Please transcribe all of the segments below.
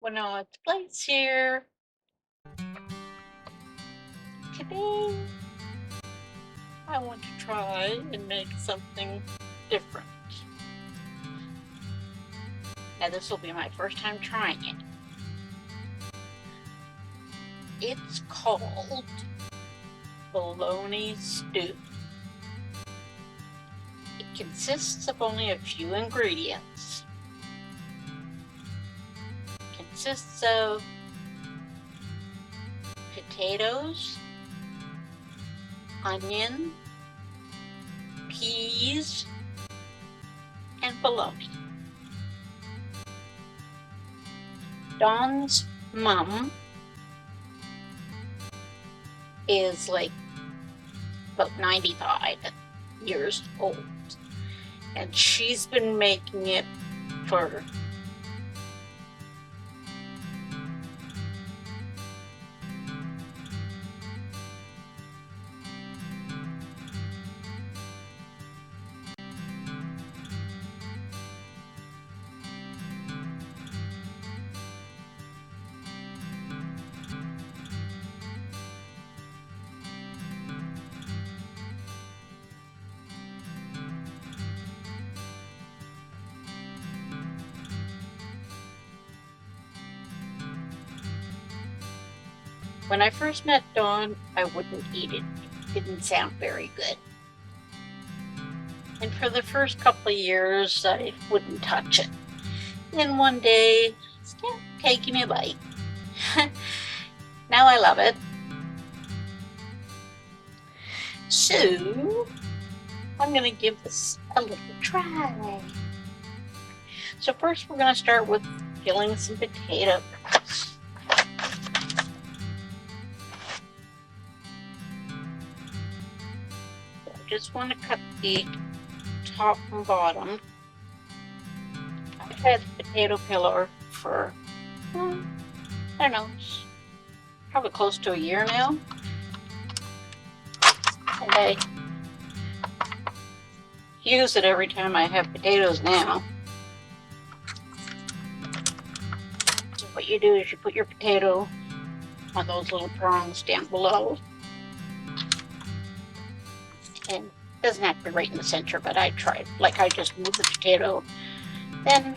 Wannod Place here. Today, I want to try and make something different. Now, this will be my first time trying it. It's called Bologna Stew. It consists of only a few ingredients. It consists of potatoes, onion, peas, and bologna. Dawn's mom is like about 95 years old, and she's been making it for When I first met Dawn, I wouldn't eat it. It didn't sound very good. And for the first couple of years, I wouldn't touch it. Then one day, yeah, okay, give me a bite. Now I love it. So, I'm going to give this a little try. So first we're going to start with peeling some potatoes. Just want to cut the top and bottom. I've had the potato peeler for, I don't know, probably close to a year now. And I use it every time I have potatoes now. So what you do is you put your potato on those little prongs down below. And it doesn't have to be right in the center, but I tried. Like I just move the potato. Then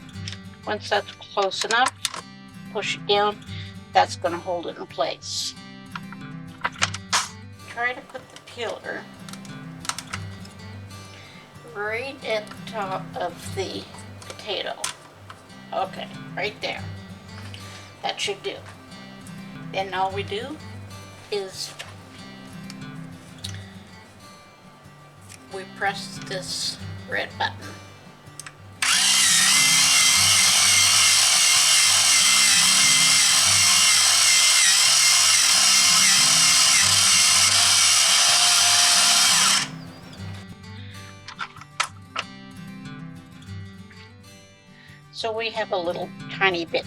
once that's close enough, push it down. That's going to hold it in place. Try to put the peeler right at the top of the potato. Okay, right there. That should do. Then all we do is we press this red button. So we have a little tiny bit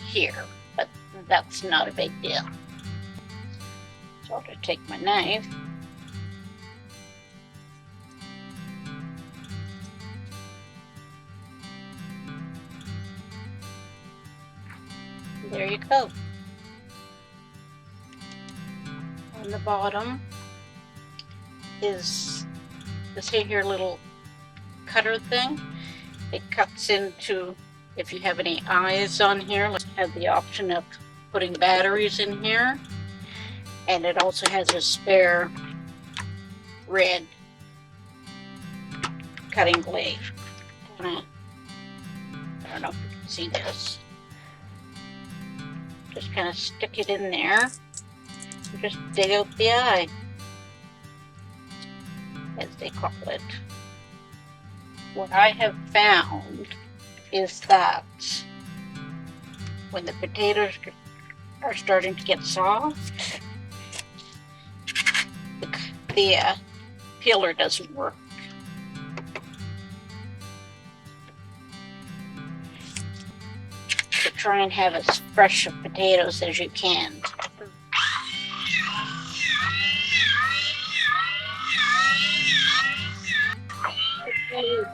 here, but that's not a big deal. So I'll just take my knife. There you go. On the bottom is this here little cutter thing. It cuts into, if you have any eyes on here, let's have the option of putting batteries in here. And it also has a spare red cutting blade. I don't know if you can see this. Just kind of stick it in there and just dig out the eye, as they call it. What I have found is that when the potatoes are starting to get soft, the peeler doesn't work. So try and have as fresh of potatoes as you can.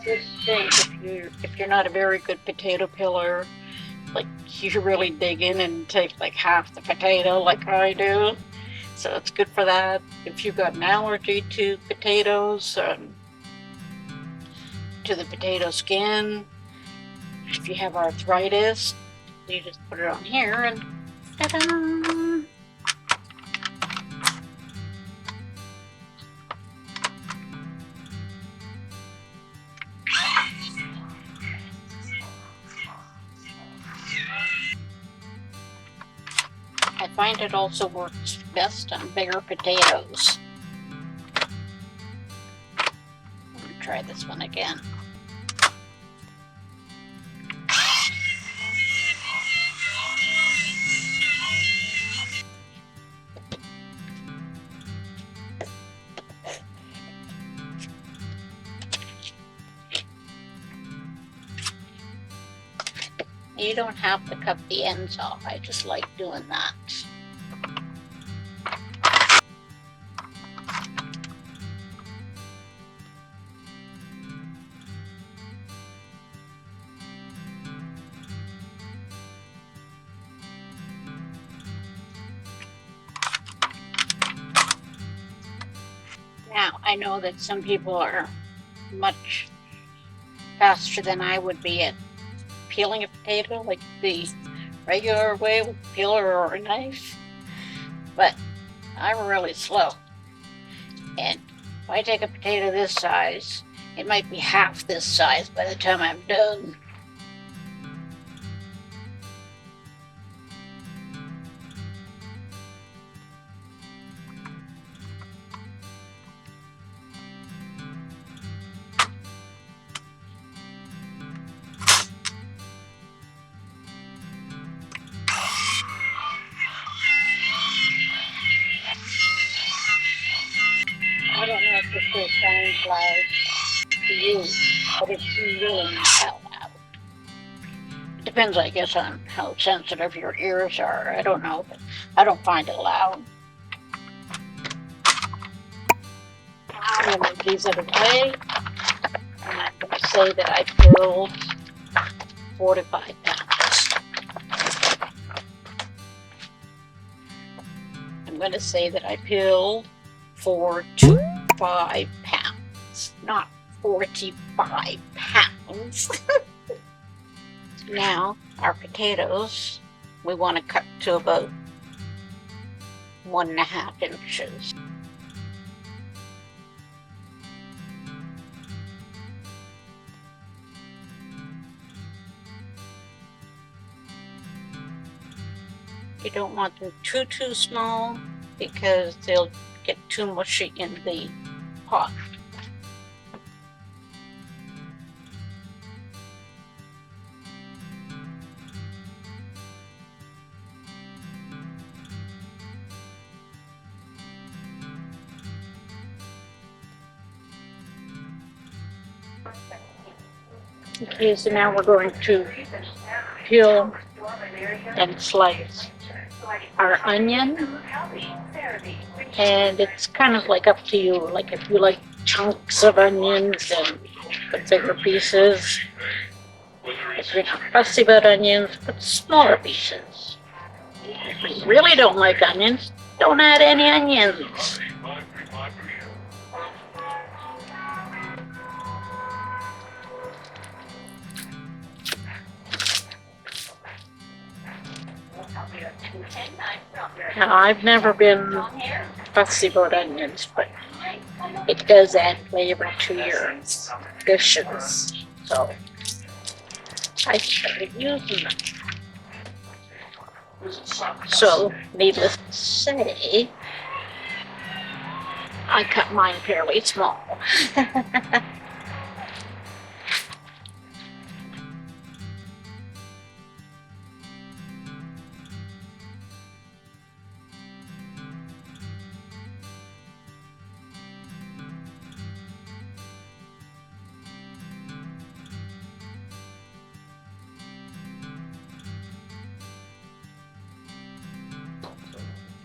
This thing, if you're not a very good potato peeler, like you really dig in and take like half the potato like I do. So it's good for that. If you've got an allergy to potatoes, to the potato skin, if you have arthritis, you just put it on here and ta-da! I find it also works best on bigger potatoes. I'm going to try this one again. You don't have to cut the ends off. I just like doing that. Now, I know that some people are much faster than I would be at peeling a potato, like the regular way with a peeler or a knife, but I'm really slow. And if I take a potato this size, it might be half this size by the time I'm done. I don't know if this still sounds loud to you, but it's really not that loud. It depends, I guess, on how sensitive your ears are. I don't know, but I don't find it loud. I'm going to these out of the way, and I'm going to say that I peeled 4 to 5 pounds. I'm going to say that I peeled 4 to 5 pounds, not 45 pounds. Now, our potatoes, we want to cut to about 1.5 inches. You don't want them too small because they'll get too mushy in the pot. Okay, so now we're going to peel and slice our onion, and it's kind of like up to you, like if you like chunks of onions and the bigger pieces. If you're not fussy about onions, put smaller pieces. If you really don't like onions, don't add any onions. Now, I've never been fussy about onions, but it does add flavor to your dishes, so I started using them. So, needless to say, I cut mine fairly small.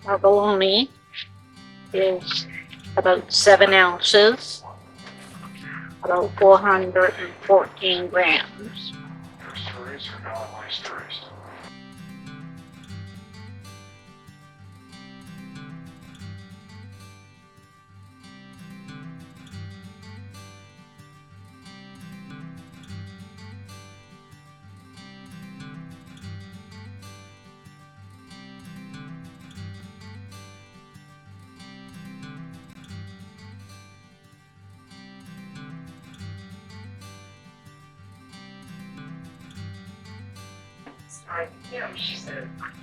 Our bologna is about 7 ounces, about 414 grams.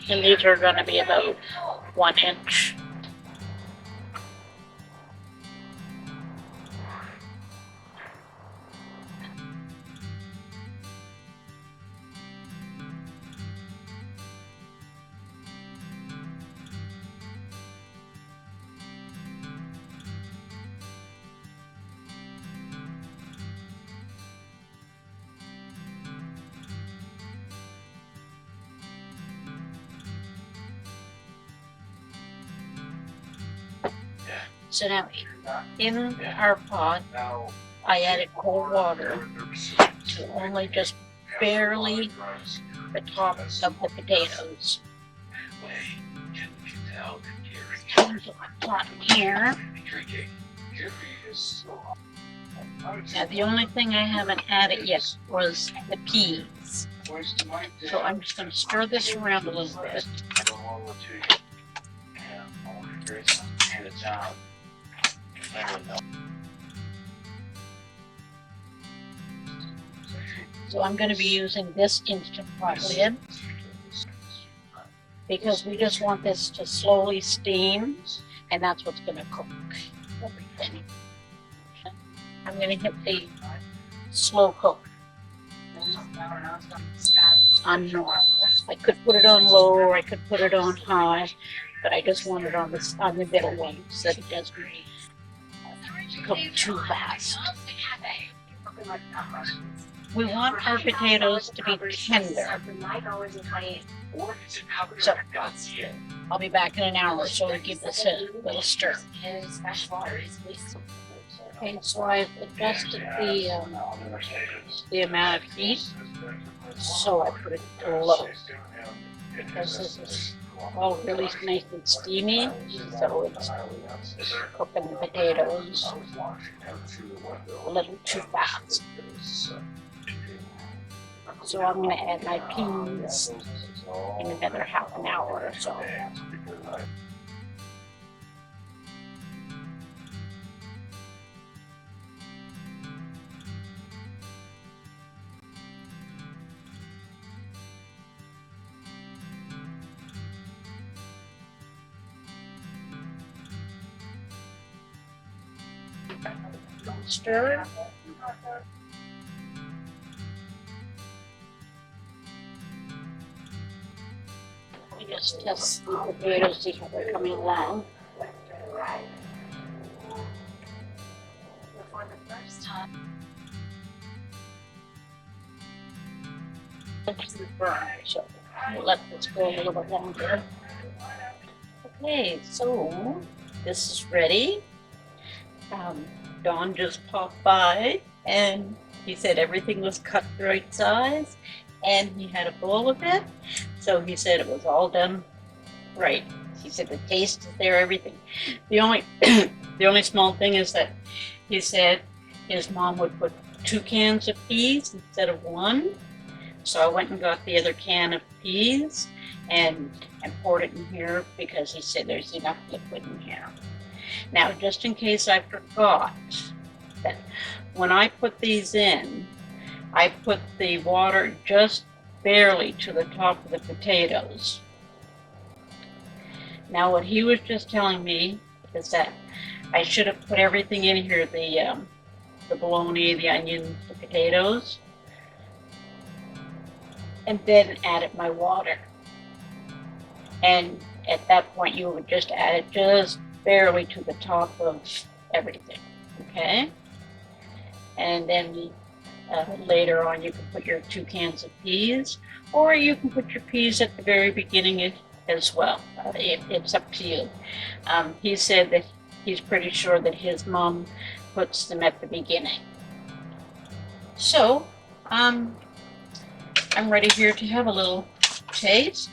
And these are going to be about 1 inch. So now in our pot, I added cold water to only just barely the top of the potatoes. Pot here. Now the only thing I haven't added yet was the peas. So I'm just going to stir this around a little bit. So I'm going to be using this Instant Pot lid because we just want this to slowly steam, and that's what's going to cook everything. I'm going to hit the slow cook on normal. I could put it on low or I could put it on high, but I just want it on the middle one so that it doesn't cook too fast. We want our potatoes to be tender. So I'll be back in an hour or so to give this a little stir. Okay, so I've adjusted the amount of heat, so I put it to low because this is all really nice and steamy, so it's cooking the potatoes a little too fast. So I'm going to add my peas in another half an hour or so. Stir. We just test the potatoes, see how they're coming along. For the first time. So we'll let this go a little bit longer. Okay, so this is ready. Don just popped by and he said everything was cut the right size and he had a bowl of it. So he said it was all done right. He said the taste is there, everything. The only small thing is that he said his mom would put 2 cans of peas instead of 1. So I went and got the other can of peas and poured it in here because he said there's enough liquid in here. Now, just in case I forgot, that when I put these in, I put the water just barely to the top of the potatoes. Now, what he was just telling me is that I should have put everything in here, the bologna, the onions, the potatoes, and then added my water. And at that point, you would just add it just barely to the top of everything, okay? And then later on you can put your 2 cans of peas, or you can put your peas at the very beginning as well. It's up to you. He said that he's pretty sure that his mom puts them at the beginning. So I'm ready here to have a little taste.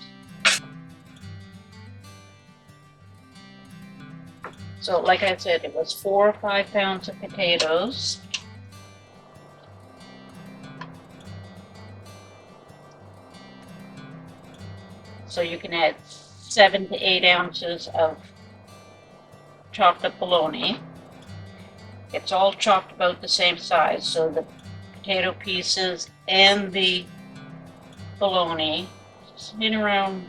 So like I said, it was 4 or 5 pounds of potatoes. So you can add 7 to 8 ounces of chopped up bologna. It's all chopped about the same size, so the potato pieces and the bologna in around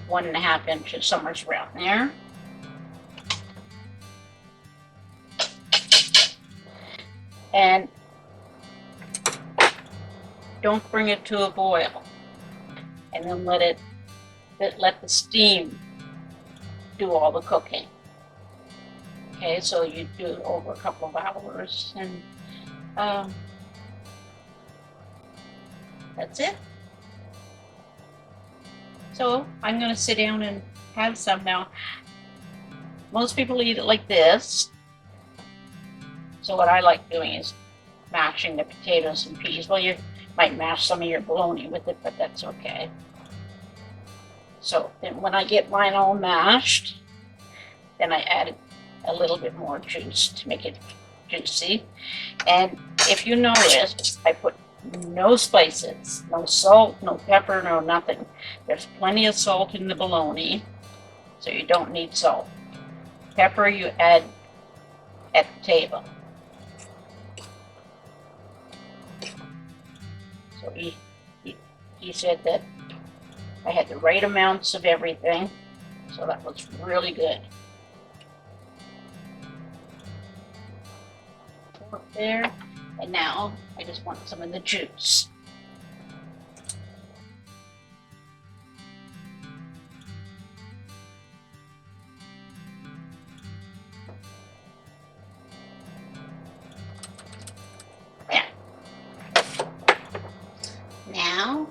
1.5 inches, somewhere around there. And don't bring it to a boil. And then let the steam do all the cooking. Okay, so you do it over a couple of hours, and that's it. So I'm going to sit down and have some now. Most people eat it like this. So what I like doing is mashing the potatoes and peas. Well, you might mash some of your bologna with it, but that's okay. So then when I get mine all mashed, then I add a little bit more juice to make it juicy. And if you notice, I put no spices, no salt, no pepper, no nothing. There's plenty of salt in the bologna, so you don't need salt. Pepper you add at the table. So he said that I had the right amounts of everything, so that was really good. There, and now I just want some of the juice. Yeah. Now,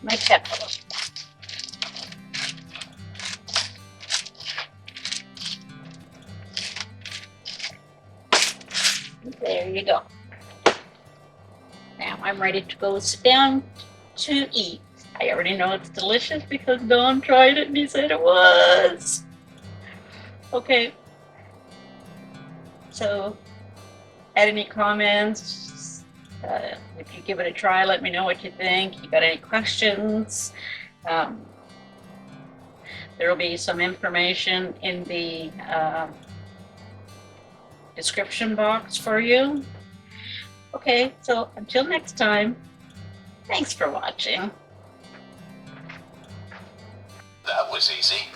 my peppers. There you go. Now I'm ready to go sit down to eat. I already know it's delicious because Don tried it and he said it was. Okay. So, add any comments? If you give it a try, let me know what you think. You got any questions? There will be some information in the description box for you. Okay, so until next time, thanks for watching. That was easy.